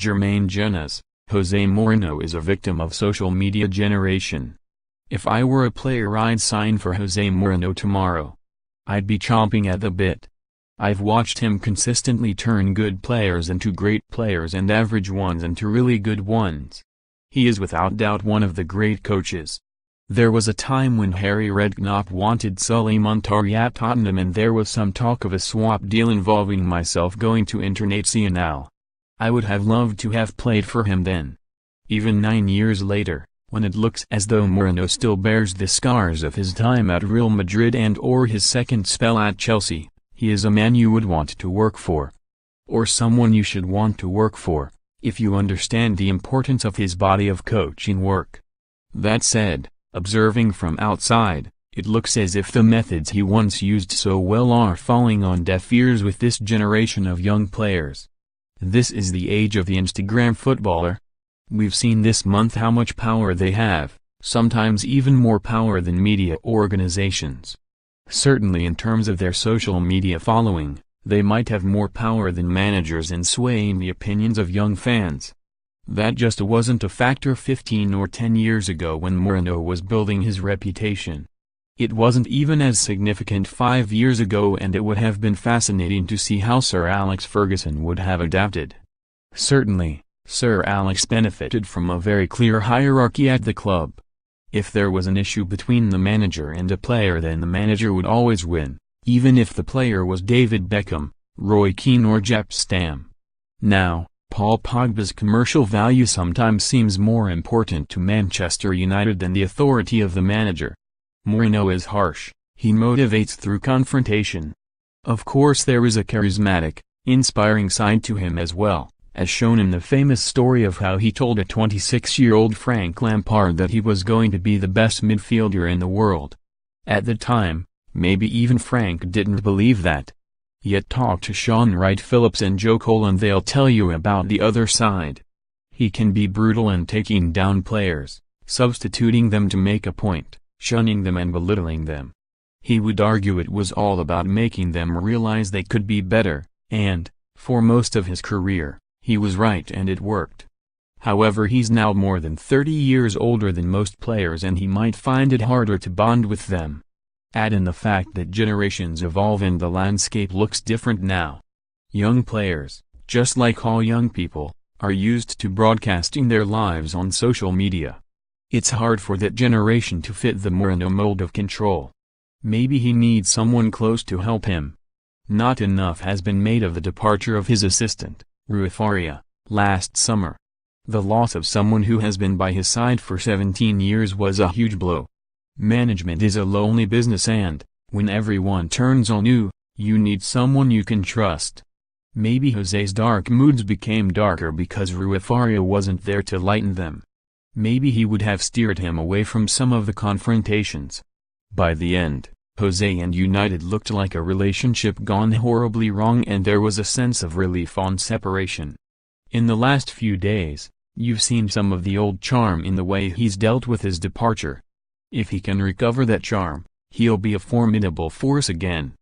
JERMAINE JENAS Jose Mourinho is a victim of social media generation. If I were a player, I'd sign for Jose Mourinho tomorrow. I'd be chomping at the bit. I've watched him consistently turn good players into great players and average ones into really good ones. He is without doubt one of the great coaches. There was a time when Harry Redknapp wanted Sulley Muntari at Tottenham, and there was some talk of a swap deal involving myself going to Internazionale. I would have loved to have played for him then. Even 9 years later, when it looks as though Mourinho still bears the scars of his time at Real Madrid and/or his second spell at Chelsea, he is a man you would want to work for. Or someone you should want to work for, if you understand the importance of his body of coaching work. That said, observing from outside, it looks as if the methods he once used so well are falling on deaf ears with this generation of young players. This is the age of the Instagram footballer. We've seen this month how much power they have, sometimes even more power than media organizations. Certainly in terms of their social media following, they might have more power than managers in swaying the opinions of young fans. That just wasn't a factor 15 or 10 years ago when Mourinho was building his reputation. It wasn't even as significant 5 years ago, and it would have been fascinating to see how Sir Alex Ferguson would have adapted. Certainly, Sir Alex benefited from a very clear hierarchy at the club. If there was an issue between the manager and a player, then the manager would always win, even if the player was David Beckham, Roy Keane or Jaap Stam. Now, Paul Pogba's commercial value sometimes seems more important to Manchester United than the authority of the manager. Mourinho is harsh, he motivates through confrontation. Of course there is a charismatic, inspiring side to him as well, as shown in the famous story of how he told a 26-year-old Frank Lampard that he was going to be the best midfielder in the world. At the time, maybe even Frank didn't believe that. Yet talk to Sean Wright-Phillips and Joe Cole and they'll tell you about the other side. He can be brutal in taking down players, substituting them to make a point, shunning them and belittling them. He would argue it was all about making them realize they could be better, and, for most of his career, he was right and it worked. However, he's now more than 30 years older than most players and he might find it harder to bond with them. Add in the fact that generations evolve and the landscape looks different now. Young players, just like all young people, are used to broadcasting their lives on social media. It's hard for that generation to fit the Mourinho mold of control. Maybe he needs someone close to help him. Not enough has been made of the departure of his assistant, Rui Faria, last summer. The loss of someone who has been by his side for 17 years was a huge blow. Management is a lonely business, and, when everyone turns on you, you need someone you can trust. Maybe Jose's dark moods became darker because Rui Faria wasn't there to lighten them. Maybe he would have steered him away from some of the confrontations. By the end, Jose and United looked like a relationship gone horribly wrong, and there was a sense of relief on separation. In the last few days, you've seen some of the old charm in the way he's dealt with his departure. If he can recover that charm, he'll be a formidable force again.